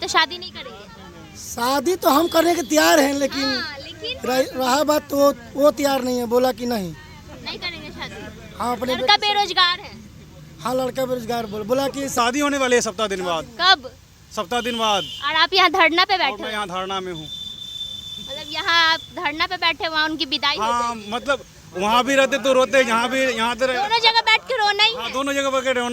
तो शादी नहीं करेंगे? शादी तो हम करने के तैयार हैं, लेकिन लेकिन रहा बात तो वो तैयार नहीं है, बोला कि नहीं करेंगे शादी। हाँ अपने लड़का बेरोजगार है। हाँ लड़का बेरोजगार बोला कि शादी होने वाली है सप्ताह दिन बाद। कब? सप्ताह दिन बाद। और आप यहाँ धरना पे और बैठे मैं हो? यहाँ धारणा में हूँ। मतलब यहाँ आप धरना पे बैठे, वहाँ उनकी विदाई हो हाँ जाएगी। मतलब वहाँ भी रहते तो रोते, यहाँ भी यहाँ तो दोनों जगह बैठ के रोना ही हाँ, है। दोनों जगह पकड़े हो।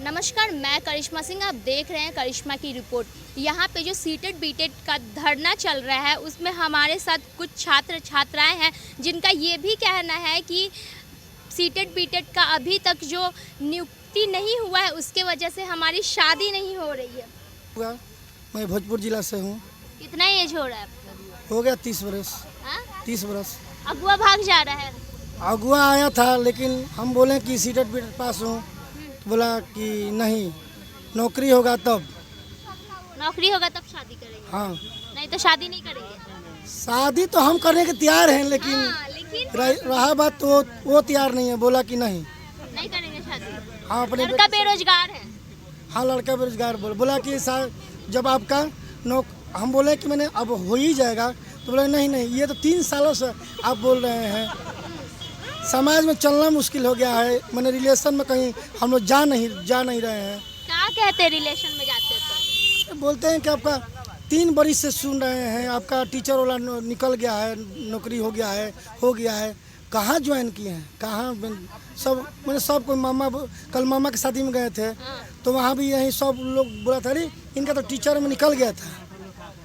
नमस्कार, मैं करिश्मा सिंह, आप देख रहे हैं करिश्मा की रिपोर्ट। यहाँ पे जो सीटेड बीटेड का धरना चल रहा है उसमें हमारे साथ कुछ छात्र छात्राएं हैं जिनका ये भी कहना है कि सीटेड बीटेड का अभी तक जो नियुक्ति नहीं हुआ है उसके वजह से हमारी शादी नहीं हो रही है। मैं भोजपुर जिला से हूँ। कितना एज हो रहा है आपका? हो गया 30 बरस। हाँ? 30 बरस। अगुआ भाग जा रहा है। अगुआ आया था, लेकिन हम बोले कि सीटेड बीटेड पास हूँ, तो बोला कि नहीं, नौकरी होगा तब। नौकरी होगा तब शादी करेंगे? हाँ नहीं तो शादी नहीं करेंगे। शादी तो हम करने के तैयार हैं, लेकिन लेकिन रहा बात तो वो तैयार नहीं है, बोला कि नहीं करेंगे शादी। हाँ अपने लड़का बेरोजगार है। हाँ लड़का बेरोजगार बोला कि जब आपका हम बोले कि मैंने अब हो ही जाएगा, तो बोले नहीं ये तो 3 सालों से आप बोल रहे हैं, समाज में चलना मुश्किल हो गया है, मैंने रिलेशन में कहीं हम लोग जा नहीं रहे हैं। क्या कहते हैं रिलेशन में जाते तो? बोलते हैं कि आपका 3 बरिस से सुन रहे हैं, आपका टीचर वाला निकल गया है, नौकरी हो गया है, कहाँ ज्वाइन किए हैं, कहाँ सब मैंने सब कोई कल मामा की शादी में गए थे, तो वहाँ भी यही सब लोग बोला था अरे इनका तो टीचर में निकल गया था,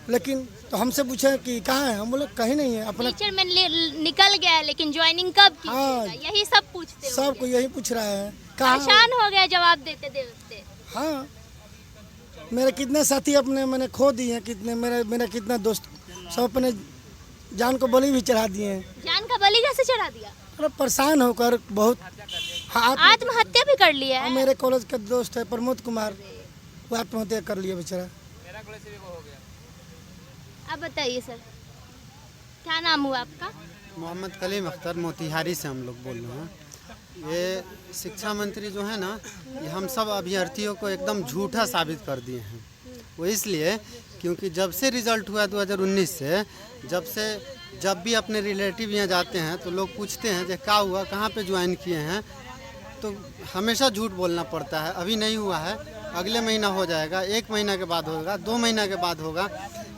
लेकिन तो हमसे पूछे कि कहाँ है, हम बोले कहीं नहीं है अपना। टीचर में निकल गया है, लेकिन ज्वाइनिंग कब की? हाँ, यही सब पूछते हैं। सबको यही पूछ रहा है कहाँ। परेशान हो गए जवाब देते। हाँ मेरे कितने साथी अपने मैंने खो दिए हैं, कितने मेरा कितना दोस्त सब अपने जान को बलि भी चढ़ा दिए हैं। जान का बलि कैसे चढ़ा दिया? अरे परेशान होकर बहुत। हाँ आत्महत्या भी कर लिया है। मेरे कॉलेज का दोस्त है प्रमोद कुमार, वो आत्महत्या कर लिया बेचारा। अब बताइए सर, क्या नाम हुआ आपका? मोहम्मद कलीम अख्तर, मोतिहारी से हम लोग बोल रहे हैं। ये शिक्षा मंत्री जो है ना, ये हम सब अभ्यर्थियों को एकदम झूठा साबित कर दिए हैं। वो इसलिए क्योंकि जब से रिज़ल्ट हुआ 2019 से, जब भी अपने रिलेटिव यहाँ जाते हैं तो लोग पूछते हैं कि क्या हुआ, कहाँ पे ज्वाइन किए हैं, तो हमेशा झूठ बोलना पड़ता है। अभी नहीं हुआ है, अगले महीना हो जाएगा, 1 महीना के बाद होगा, 2 महीना के बाद होगा।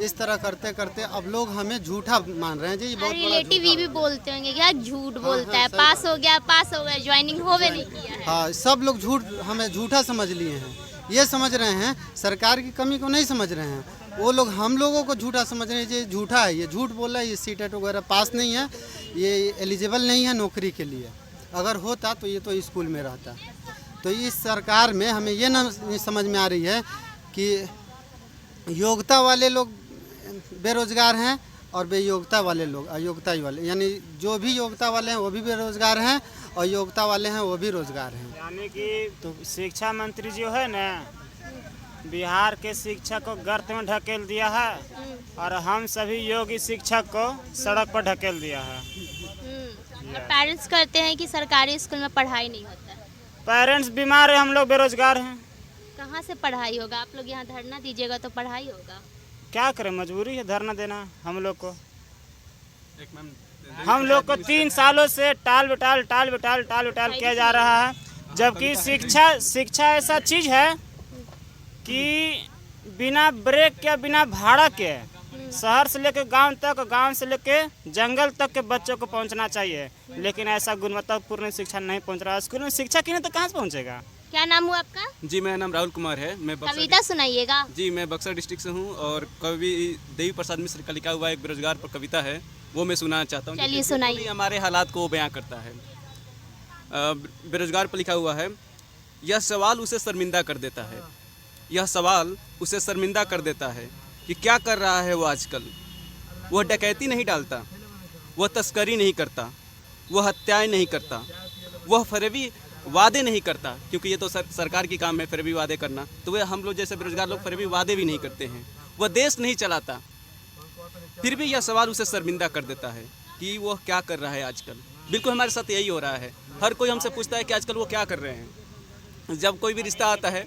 इस तरह करते करते अब लोग हमें झूठा मान रहे हैं जी। बहुत बड़ा रिलेटिव ये भी बोलते होंगे क्या झूठ बोलता है, पास हो गया, ज्वाइनिंग होवे नहीं किया है। हाँ, सब लोग हमें झूठा समझ लिए हैं। ये समझ रहे हैं, सरकार की कमी को नहीं समझ रहे हैं। वो लोग हम लोगों को झूठा समझ रहे हैं, ये झूठा है, ये झूठ बोल रहा है, ये सीटेट वगैरह पास नहीं है, ये एलिजिबल नहीं है नौकरी के लिए। अगर होता तो ये तो स्कूल में रहता। तो इस सरकार में हमें ये नहीं समझ में आ रही है कि योग्यता वाले लोग बेरोजगार हैं और बेयोग्यता वाले लोग अयोग्यता वाले, यानी जो भी योग्यता वाले हैं वो भी बेरोजगार हैं और योग्यता वाले हैं वो भी रोजगार हैं। यानी कि तो शिक्षा मंत्री जो है ना, बिहार के शिक्षक को गर्त में ढकेल दिया है और हम सभी योग्य शिक्षक को सड़क पर ढकेल दिया है। और पेरेंट्स कहते हैं कि सरकारी स्कूल में पढ़ाई नहीं होता है। पेरेंट्स बीमार है, हम लोग बेरोजगार हैं। कहाँ से पढ़ाई होगा? आप लोग यहाँ धरना दीजिएगा तो पढ़ाई होगा। क्या करें, मजबूरी है धरना देना हम लोग को। हम लोग को 3 सालों से टाल बिटाल किया जा रहा है, जबकि शिक्षा ऐसा चीज है कि बिना ब्रेक के, बिना भाड़ा के शहर से लेकर गांव तक, गांव से लेकर जंगल तक के बच्चों को पहुंचना चाहिए, लेकिन ऐसा गुणवत्तापूर्ण शिक्षा नहीं पहुंच रहा। स्कूल में शिक्षा की नहीं तो कहाँ से पहुंचेगा? क्या नाम हुआ आपका? जी मेरा नाम राहुल कुमार है। मैं कविता सुनाइएगा। जी मैं बक्सर डिस्ट्रिक्ट से हूँ और कवि देवी प्रसाद मिश्र का लिखा हुआ एक बेरोजगार पर कविता है, वो मैं सुनाना चाहता हूँ। चलिए सुनाइए। हमारे हालात को बयां करता है। बेरोजगार पर लिखा हुआ है, यह सवाल उसे शर्मिंदा कर देता है, यह सवाल उसे शर्मिंदा कर देता है कि क्या कर रहा है वो आजकल। वह डकैती नहीं डालता, वह तस्करी नहीं करता, वह हत्याएं नहीं करता, वह फरेबी वादे नहीं करता, क्योंकि ये तो सरकार की काम है फरेबी वादे करना, तो वह हम लोग जैसे बेरोजगार लोग फरेबी वादे भी नहीं करते हैं। वह देश नहीं चलाता, फिर भी यह सवाल उसे शर्मिंदा कर देता है कि वह क्या कर रहा है आजकल। बिल्कुल हमारे साथ यही हो रहा है। हर कोई हमसे पूछता है कि आजकल वो क्या कर रहे हैं। जब कोई भी रिश्ता आता है,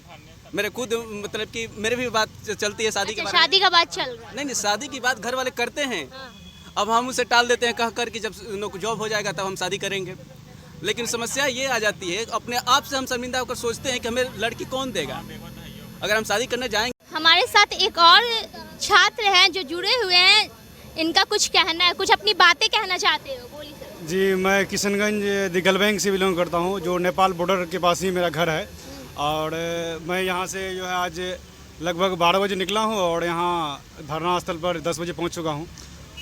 मेरे खुद मतलब कि मेरे भी बात चलती है शादी के अच्छा, बारे में। शादी का बात चल रहा है। नहीं, शादी की बात घर वाले करते हैं। अब हम उसे टाल देते हैं कह कर कि जब जॉब हो जाएगा तब हम शादी करेंगे। लेकिन समस्या ये आ जाती है, अपने आप से हम शर्मिंदा होकर सोचते हैं कि हमें लड़की कौन देगा अगर हम शादी करने जाएंगे। हमारे साथ एक और छात्र हैं जो जुड़े हुए हैं, इनका कुछ कहना है, कुछ अपनी बातें कहना चाहते हो, बोलिए सर। जी, मैं किशनगंज दिगल बैंक से बिलोंग करता हूँ, जो नेपाल बॉर्डर के पास ही मेरा घर है। और मैं यहाँ से जो है आज लगभग 12 बजे निकला हूँ और यहाँ धरना स्थल पर 10 बजे पहुँच चुका हूँ।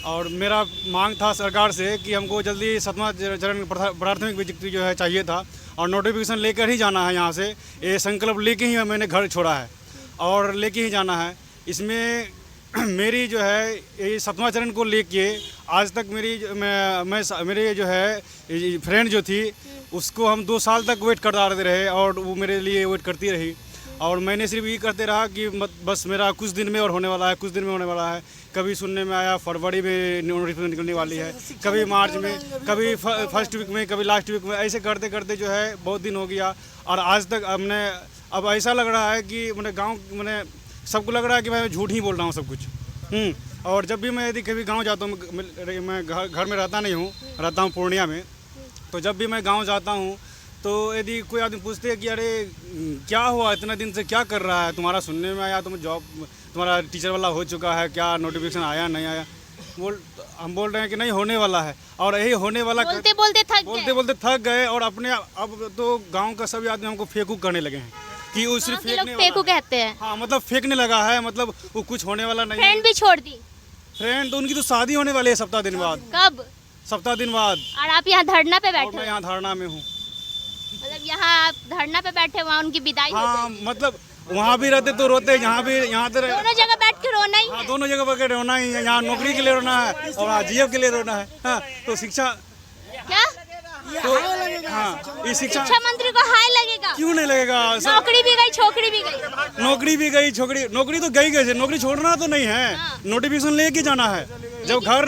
और मेरा मांग था सरकार से कि हमको जल्दी 7वां चरण प्राथमिक विज्ञप्ति जो है चाहिए था और नोटिफिकेशन लेकर ही जाना है। यहाँ से ये संकल्प लेके ही मैंने घर छोड़ा है और लेके ही जाना है। इसमें मेरी जो है ये 7वां चरण को लेके आज तक मेरे जो है फ्रेंड जो थी उसको हम 2 साल तक वेट करते रहे और वो मेरे लिए वेट करती रही। और मैंने सिर्फ ये करते रहा कि बस मेरा कुछ दिन में और होने वाला है, कुछ दिन में होने वाला है। कभी सुनने में आया फरवरी में नोटिफिकेशन निकलने वाली है, कभी मार्च में, कभी फर्स्ट वीक में, कभी लास्ट वीक में। ऐसे करते करते जो है बहुत दिन हो गया और आज तक अब ऐसा लग रहा है कि मैंने सबको लग रहा है कि मैं झूठ ही बोल रहा हूँ सब कुछ। और जब भी मैं यदि कभी गाँव जाता हूँ, मैं घर में रहता नहीं हूँ, रहता हूँ पूर्णिया में, तो जब भी मैं गाँव जाता हूँ तो यदि कोई आदमी पूछते हैं कि अरे क्या हुआ, इतना दिन से क्या कर रहा है, तुम्हारा सुनने में आया तुम्हारा टीचर वाला हो चुका है, क्या नोटिफिकेशन आया नहीं आया, हम बोल रहे हैं कि नहीं होने वाला है। और यही होने वाला बोलते बोलते थक गए और अब तो गांव का सभी आदमी हमको फेंकू करने लगे हैं कि वो सिर्फ फेंकू कहते हैं। हाँ, मतलब फेंकने लगा है, मतलब वो कुछ होने वाला नहीं है। फ्रेंड भी छोड़ दी। फ्रेंड तो उनकी तो शादी होने वाली है सप्ताह दिन बाद। कब? सप्ताह दिन बाद। और आप यहाँ धरना पे और बैठे? मैं यहाँ धरना में हूँ। मतलब यहाँ आप धरना पे बैठे, वहाँ उनकी विदाई हो हाँ, गई। मतलब वहाँ भी रहते तो रोते, यहाँ तो दोनों जगह बैठ के रोना ही हाँ, है। दोनों जगह पर रोना ही है। यहाँ नौकरी के लिए रोना है और यहाँ जीएफ के लिए रोना है। हाँ, तो शिक्षा क्या? तो हाँ, ये शिक्षा मंत्री को हाय लगेगा? क्यों नहीं लगेगा? नौकरी भी गई, छोकरी भी गई। नौकरी भी गई, नौकरी तो गई कैसे? नौकरी छोड़ना तो नहीं है, नोटिफिकेशन लेके जाना है। जब घर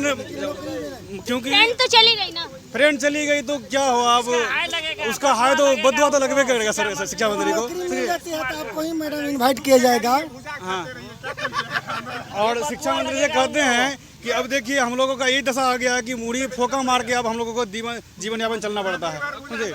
क्योंकि फ्रेंड तो चली गई ना। फ्रेंड चली गई तो क्या हुआ? अब उसका हाय तो बदुआ तो लगवे करेगा सर शिक्षा मंत्री को। जाती है तो आपको ही मैडम इनवाइट किया जाएगा। हाँ, और शिक्षा मंत्री से कहते हैं कि अब देखिए हम लोगों का यही दशा आ गया है कि मूड़ी फोका मार के अब हम लोगों को जीवन यापन चलना पड़ता है। मुझे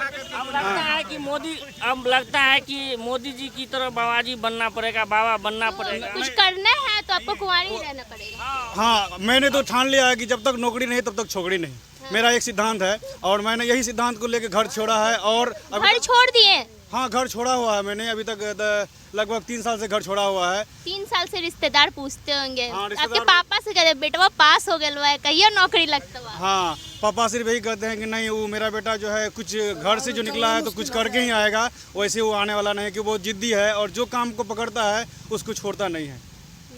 अब लगता है कि मोदी जी की तरह बाबा जी बनना पड़ेगा, बाबा बनना पड़ेगा। कुछ करना है तो आपको कुंवारी ही रहना पड़ेगा। हाँ, मैंने तो ठान लिया है कि जब तक नौकरी नहीं तब तक छोकरी नहीं। मेरा एक सिद्धांत है और मैंने यही सिद्धांत को लेकर घर छोड़ा है। और घर छोड़ दिए? हाँ, घर छोड़ा हुआ है मैंने। अभी तक लगभग 3 साल से घर छोड़ा हुआ है। 3 साल से रिश्तेदार पूछते होंगे। हाँ, रिश्तेदार आपके पापा से कहते बेटा पास हो गया, कहिए नौकरी लगता हुआ। हाँ, पापा सिर्फ यही कहते हैं कि नहीं, वो मेरा बेटा जो है कुछ घर से जो निकला है तो कुछ करके ही आएगा, वैसे वो आने वाला नहीं है, कि वो जिद्दी है और जो काम को पकड़ता है उसको छोड़ता नहीं है।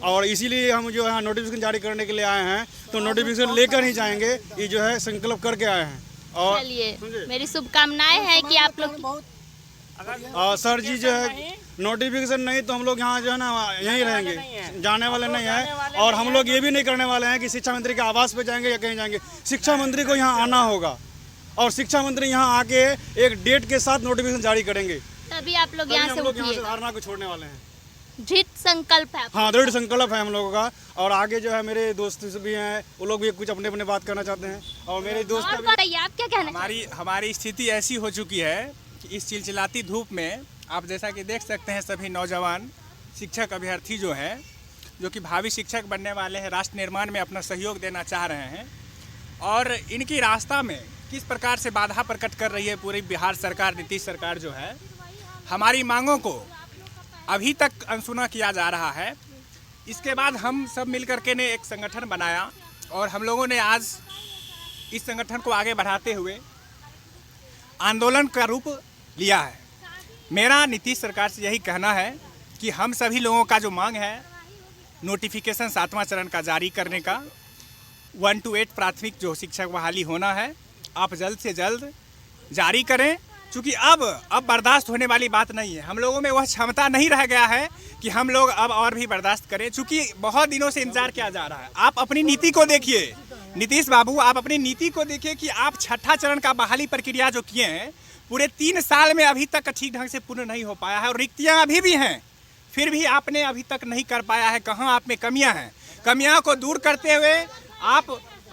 और इसीलिए हम जो है नोटिफिकेशन जारी करने के लिए आए हैं, तो नोटिफिकेशन लेकर ही जाएंगे, ये जो है संकल्प करके आए हैं। और चलिए, मेरी शुभकामनाएं हैं कि आप लोग। सर जी जो है नोटिफिकेशन नहीं तो हम लोग यहाँ जो है ना यहीं रहेंगे, जाने वाले नहीं है। और हम लोग ये भी नहीं करने वाले हैं कि शिक्षा मंत्री के आवास पे जाएंगे या कहीं जाएंगे। शिक्षा मंत्री को यहाँ आना होगा और शिक्षा मंत्री यहाँ आके एक डेट के साथ नोटिफिकेशन जारी करेंगे, तभी आप लोग यहाँ से उठिए। धारणा को छोड़ने वाले हैं। दृढ़ संकल्प है। हाँ, दृढ़ संकल्प है हम लोगों का। और आगे जो है मेरे दोस्त भी हैं, वो लोग भी कुछ अपने अपने बात करना चाहते हैं। और मेरे दोस्त और बताइए, आप क्या कहना? हमारी स्थिति ऐसी हो चुकी है कि इस चिलचिलाती धूप में आप जैसा कि देख सकते हैं, सभी नौजवान शिक्षक अभ्यर्थी जो हैं, जो कि भावी शिक्षक बनने वाले हैं, राष्ट्र निर्माण में अपना सहयोग देना चाह रहे हैं। और इनकी रास्ता में किस प्रकार से बाधा प्रकट कर रही है पूरी बिहार सरकार, नीतीश सरकार जो है। हमारी मांगों को अभी तक अनसुना किया जा रहा है। इसके बाद हम सब मिलकर के ने एक संगठन बनाया और हम लोगों ने आज इस संगठन को आगे बढ़ाते हुए आंदोलन का रूप लिया है। मेरा नीतीश सरकार से यही कहना है कि हम सभी लोगों का जो मांग है नोटिफिकेशन 7वां चरण का जारी करने का, 1 to 8 प्राथमिक जो शिक्षक बहाली होना है, आप जल्द से जल्द जारी करें। क्योंकि अब बर्दाश्त होने वाली बात नहीं है। हम लोगों में वह क्षमता नहीं रह गया है कि हम लोग अब और भी बर्दाश्त करें, क्योंकि बहुत दिनों से इंतजार किया जा रहा है। आप अपनी नीति को देखिए नीतीश बाबू, आप अपनी नीति को देखिए कि आप 6ठा चरण का बहाली प्रक्रिया जो किए हैं पूरे 3 साल में अभी तक ठीक ढंग से पूर्ण नहीं हो पाया है और रिक्तियाँ अभी भी हैं। फिर भी आपने अभी तक नहीं कर पाया है। कहाँ आप में कमियां हैं? कमियां को दूर करते हुए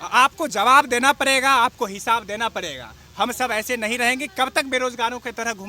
आपको जवाब देना पड़ेगा, आपको हिसाब देना पड़ेगा। हम सब ऐसे नहीं रहेंगे। कब तक बेरोजगारों की तरह घूम